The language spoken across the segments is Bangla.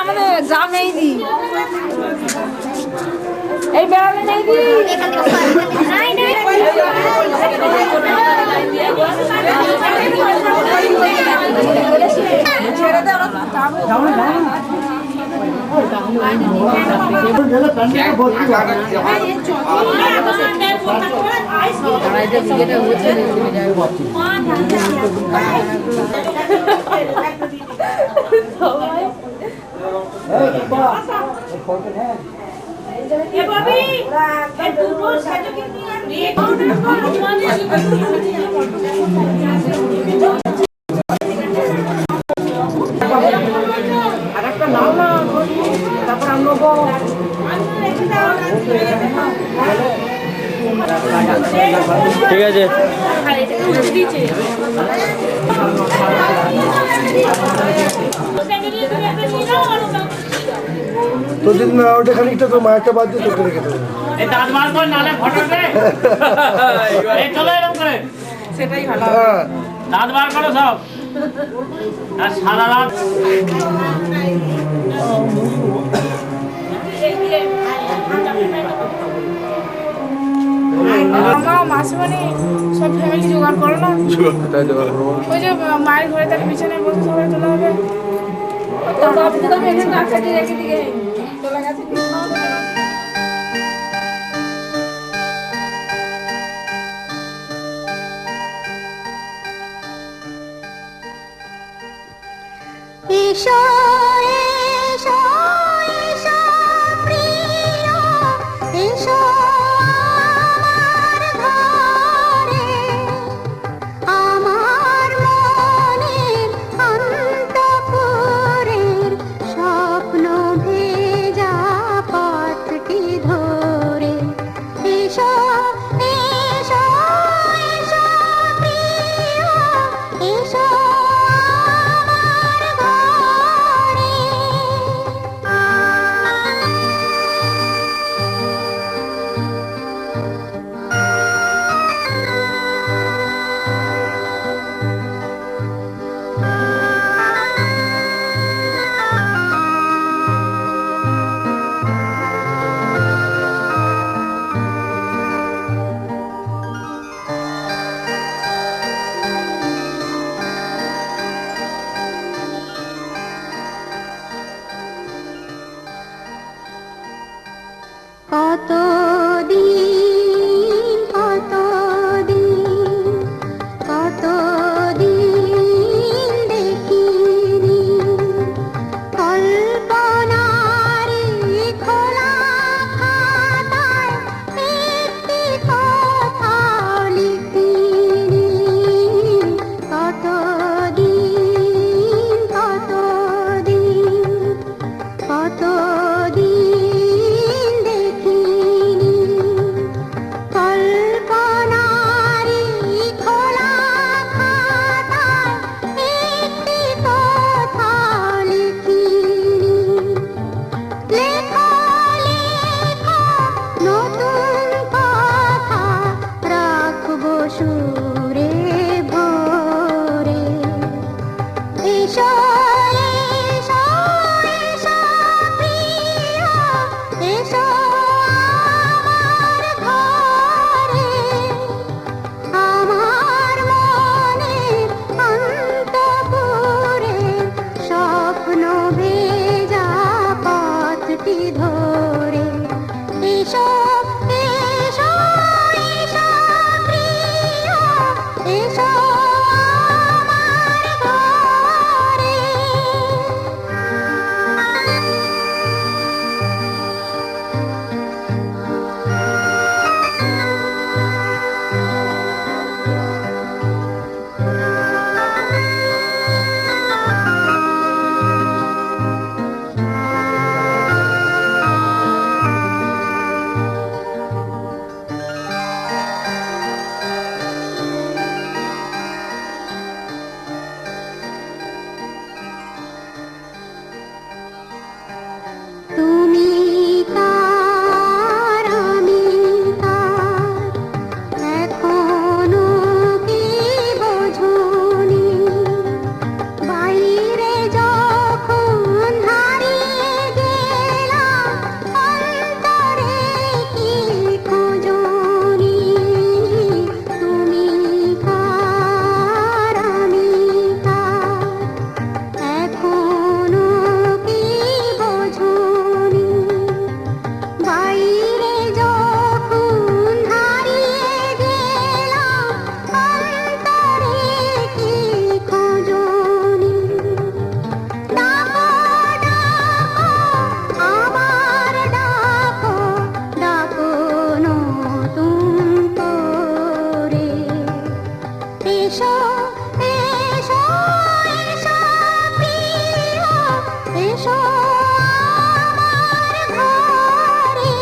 আমাদের যা নেই দি এই বেড়ালে নেই দি নাই নাই ছেড়ে দে ঠিক আছে তো যদি না ওটা খানিকটা তো মায়েরটা বাদ দিয়ে তোকে রেখে দেবো সেটাই ভালো হ্যাঁ দাঁত বার করো সব আর সারা রাত মাসিমানি সব ফ্যামিলি জোগাড় করো না ওই যে মায়ের ঘরে তার পিছনে বসে সবাই তোলা হবে এসো এসো এসো প্রিয় এসো আমার ঘরে আমার মনের অন্তঃপুরের স্বপ্ন ভেজা পথটি ধরে এসো এসো এসো প্রিয় এসো আমার ঘরে এসো এসো এসো প্রিয়া এসো আমার ঘরে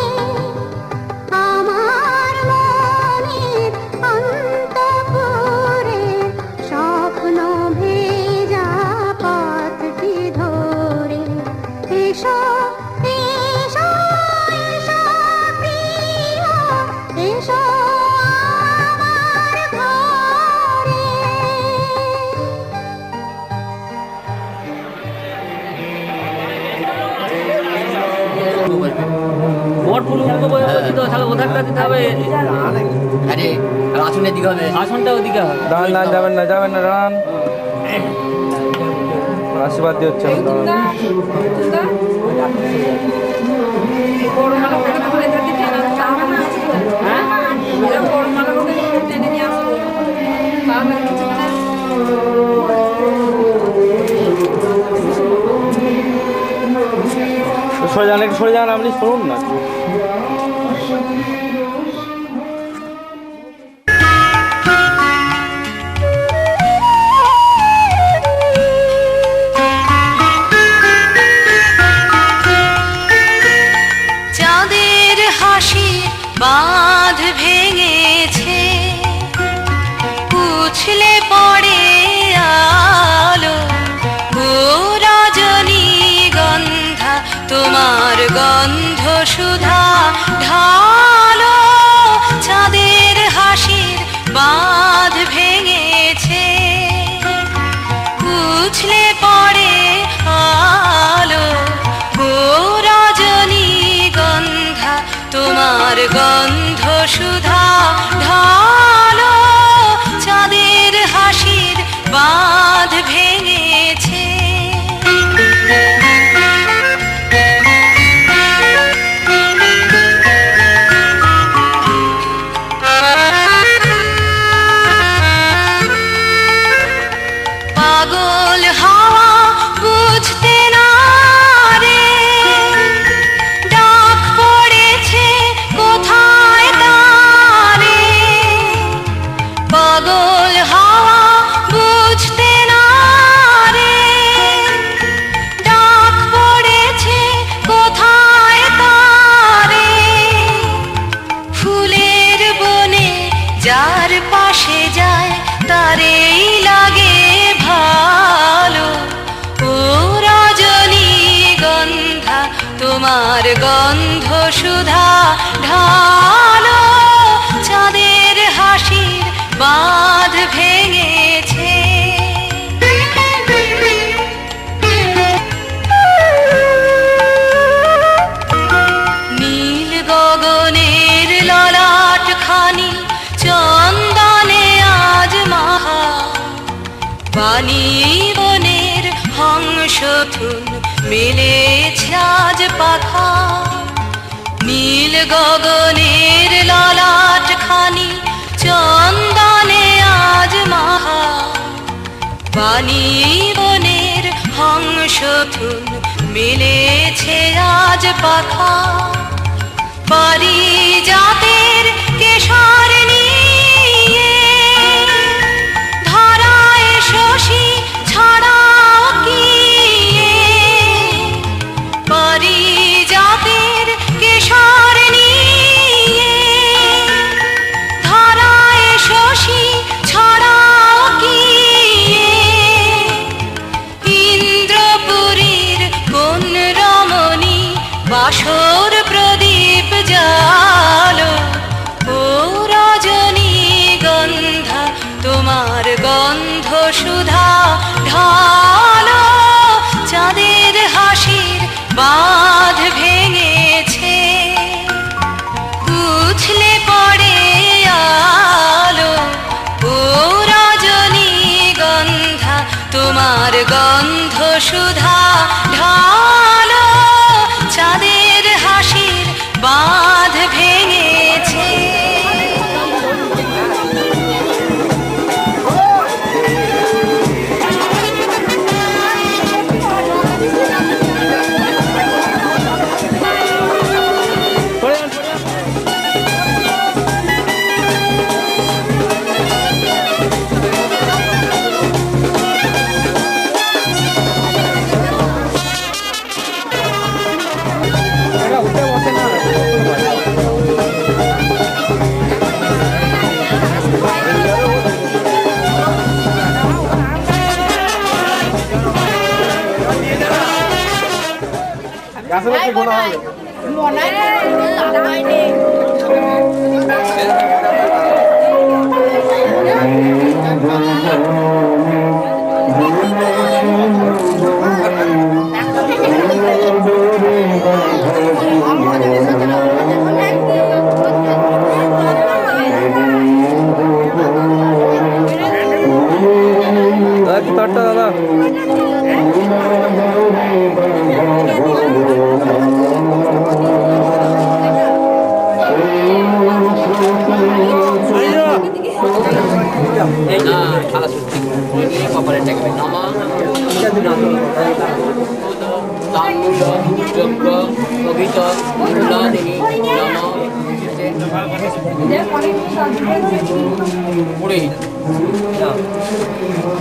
আমার মনের অন্তঃপুরে স্বপ্ন ভেজা পথটি ধরে এসো এসো এসো প্রিয়া এসো আমার ঘরে। বট পূর্ণিমাকে বলছি তো তাহলে ওধারটা দিতে হবে, আরে আর আসনের দিকে হবে। আসনটা ওদিকে হবে। দাঁড়ান দাঁড়ান, যাবেন না যাবেন না, দাঁড়ান। আশীর্বাদ দিয়ে হচ্ছে না, দাঁড়ান। সরে যান, একটু সরে যান, আপনি শুনুন না। চাঁদের হাসি বাঁধ ভেঙেছে, উছলে পড়ে আলো, ও রজনীগন্ধা তোমার গন্ধ সুধা ঢালো। চাঁদের হাসির বাঁধ ভেঙেছে, উছলে পড়ে আলো, ও রজনীগন্ধা তোমার গন্ধ সুধা ঢালো। চাঁদের হাসির বাঁধ ভেঙেছে। পাগল হাওয়া বুঝতে না রে, ডাক পড়েছে কোথায় তারে। পাগল হাওয়া বুঝতে না রে, ডাক পড়েছে কোথায় তারে। ফুলের বনে যার পাশে যায় তারেই লাগে ভালো, ও রজনীগন্ধা তোমার গন্ধ সুধা ঢালো। চাঁদের হাসির বাঁধ ভেঙেছে। নীল গগনের ললাট খানি চন্দনে আজ মাহা, বাণী বনের হংসথুন মেলেছে আজ পাখা। নীল গগনের ললাট খানি চন্দনে আজ মাহা, বাণী বনের হংসথুন মেলেছে আজ পাখা। পারিজাতের কেশর নিয়ে ধরায় শশী ছড়াও কি, পারিজাতের কেশর নিয়ে ধরায় শশী ছড়াও কি। ইন্দ্রপুরীর কোন রমণী বাসর প্রদীপ জালো, ও আসলে কি গোনা হবে? মনাই দাদাই নেই দাদা কি তরটা দাদা? এই না খালা সত্যি কপালে ঠেকবে নামা তাম্বুল যজ্ঞ কবিত মূলাদিনী পুরী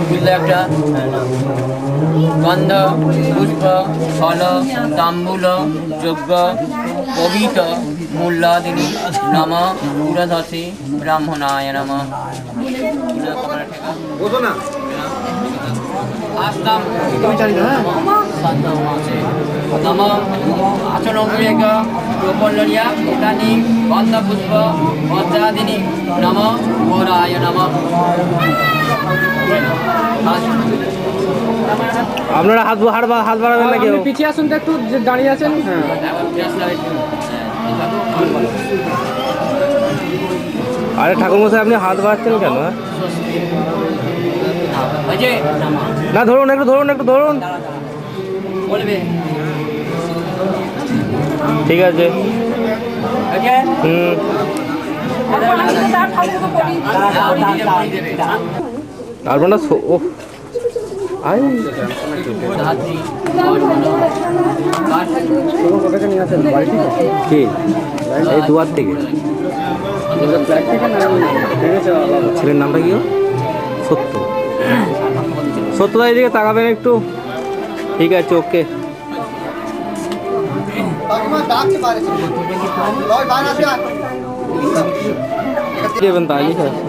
বুঝলে একটা গন্ধ পুষ্প ফল তাম্বুল যজ্ঞ কবিত মূল্যাদিনী নম পুরধসি ব্রাহ্মণায় নম আসলাম নম আচরণেক গোপল্লরিয়া ইতানি গন্ধপুষ্প বজ্রাদিনী নম গোরায় নম আপনারা হাত বাড়াবেন না কেউ? পিছিয়ে আসুন তো একটু, যে দাঁড়িয়ে আছেন। হ্যাঁ, আরে ঠাকুরমশাই আপনি হাত বাড়াচ্ছেন কেন? না ধরুন একটু ধরুন। বলবে ঠিক আছে। হুম। তারপর না ও আই কি এই দুয়ার থেকে ছেলের নামটা কি? সত্যদা এদিকে তাকাবেন একটু? ঠিক আছে, ওকে। দেবেন তাই লিখে আছে।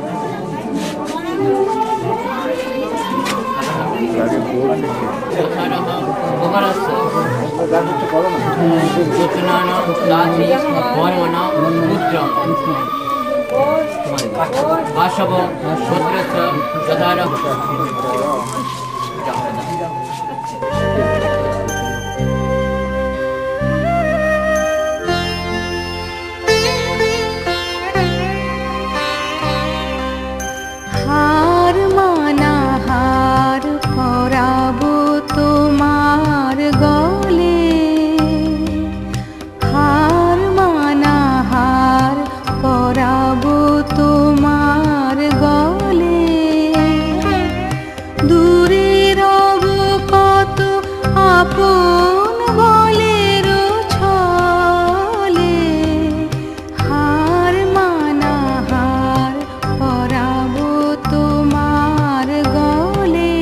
বাসব সূত্রস্য যথারহ হার মানা হার পরাবো তোমার গলে, হার মানা হার পরাবো তোমার গলে, দূরে রব কত আপন বলের ছলে, হার মানা হার পরাবো তোমার গলে।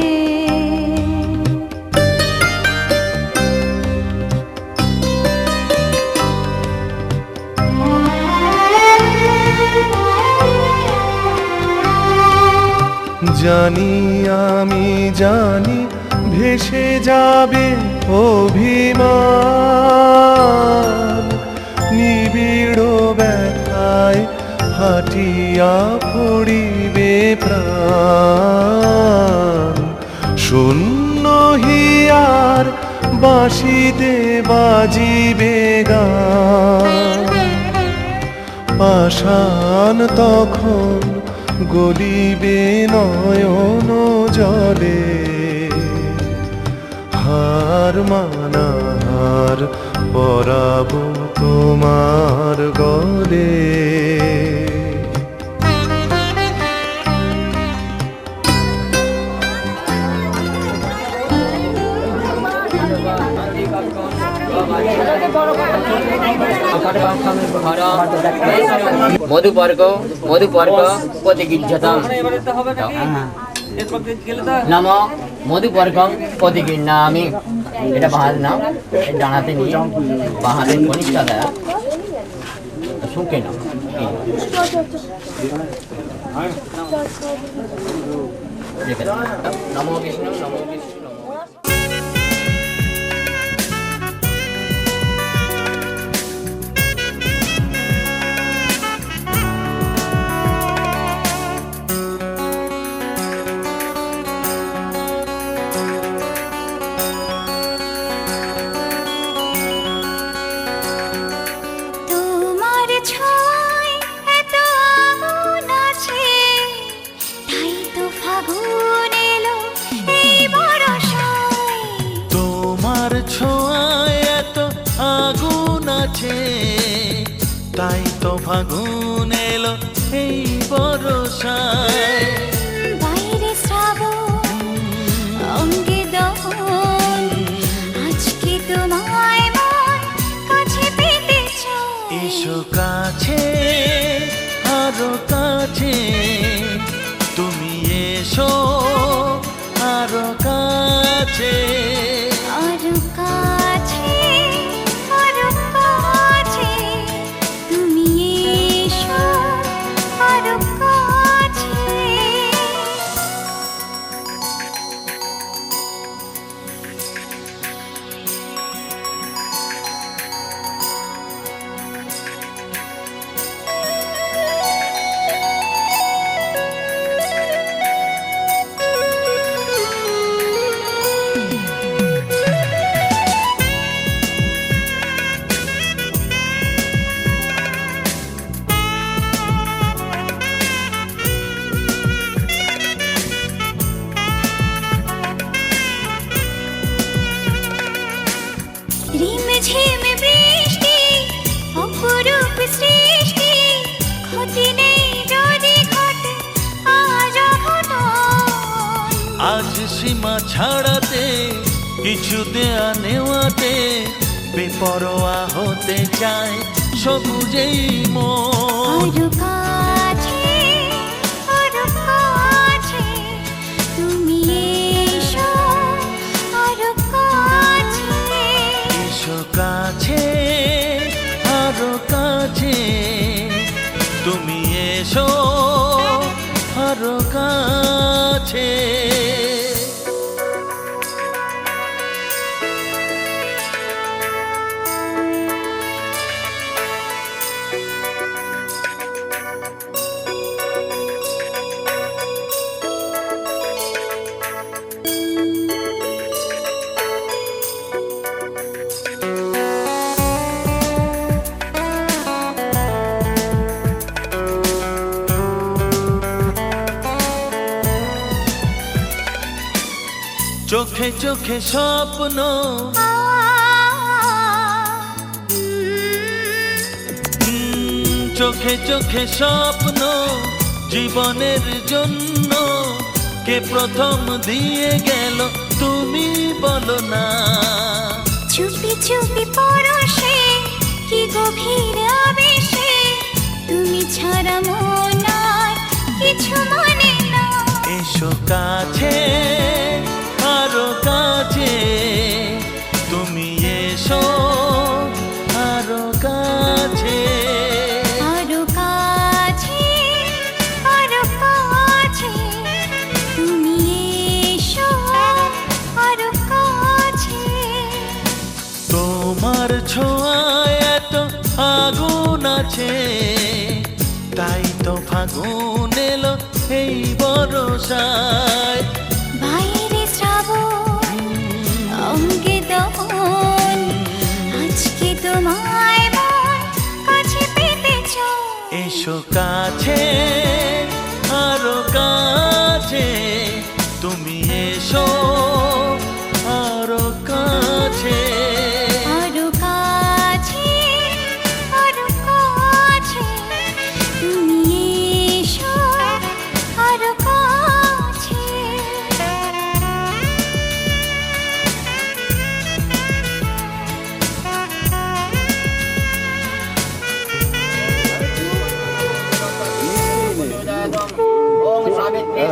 জানি আমি জানি ভেসে যাবে অভিমান, নিবিড় ব্যথায় হাটিয়া পড়িবে প্রাণ, শূন্য হিয়ার বাঁশিতে বাজিবে গান, পাষাণ তখন গলিবে নয়ন জলে, হার মানা হার পরাবো তোমার গলে। মধুপর্ক প্রতিগৃহ্যতাম নাম মধুপর্কং প্রতিগৃহ্ণামি। এটা বাহার নাম, ডানাতে নিয়ে বাহারের কনিষ্ঠা দেয়া শুকে না। নমো বিষ্ণু নমো বিষ্ণু নমো তো ফাগুন এলো এই বরষায়, বাইরে শ্রাবণ অঙ্গে দহন, আজকে তোমায় মন কাছে পেতে চায়। এসো কাছে আরো কাছে, তুমি এসো আরো কাছে। আরো কাছে, আরো কাছে, তুমি এসো আরো কাছে। ঝিম বৃষ্টি অপরূপ সৃষ্টি, ক্ষতি নেই যদি ঘটে আজ অঘটন। আজ সীমা ছাড়াতে কিছু দেয়া নেওয়াতে, বেপরোয়া হতে চায় সবুজেই মন। আরো কাছে, আরো কাছে, তুমি এসো আরো কাছে। এসো কাছে আরো কাছে, তুমি এসো আরো কাছে। চোখে চোখে স্বপ্ন, চোখে চোখে স্বপ্ন, জীবনের জন্য কে প্রথম দিয়ে গেল তুমি বলো না। চুপি চুপি পরশে কি গভীর আবেশে, তুমি ছাড়া মন আর কিছু মনে না। এসো কাছে আরো কাছে, তুমি এসো আরো কাছে। আরো কাছে, আরো কাছে, তুমি এসো আরো কাছে। তোমার ছোঁয়ায় এত আগুন আছে, তাই তো ফাগুন এলো এই বরষায়। বাইরে শ্রাবণ অঙ্গে দহন, আজকে তোমায় মন কাছে পেতে চায়। এসো কাছে আরো কাছে, তুমি এসো আরো কাছে। আরো কাছে, আরো কাছে, তুমি এসো আরো কাছে।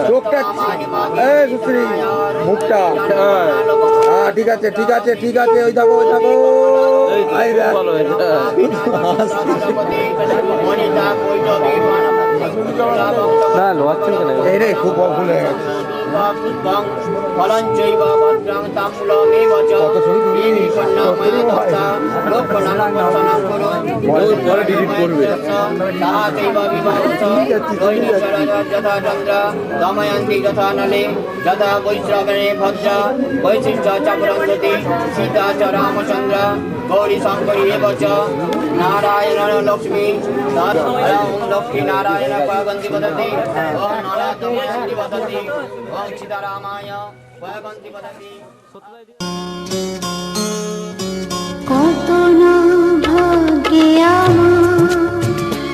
চোখটা এই সুশ্রী মুখটা হ্যাঁ ঠিক আছে ঠিক আছে ঠিক আছে, ওই দেখো ওই দেখো। এই দেখ। না লোয়াচ্ছেন কেন? এই রে খুব ভুল হয়ে গেছে। পরে ডিলিট করবে। দময়ন্তি যথা নলে যথা বৈশ্রবণে ভদ্রা বৈশিষ্ট্য চক্রবর্তী সীতা চ রামচন্দ্র গৌরী শঙ্করী এব চ নারায়ণ লক্ষ্মী লক্ষ্মী নারায়ণ পয়গন্তি বদতি ওম নারায়ণ বদতি ওম সীতারামায় পয়গন্তি বদতি। কত না ভাগ্যে আমার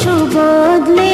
কিছু বদলে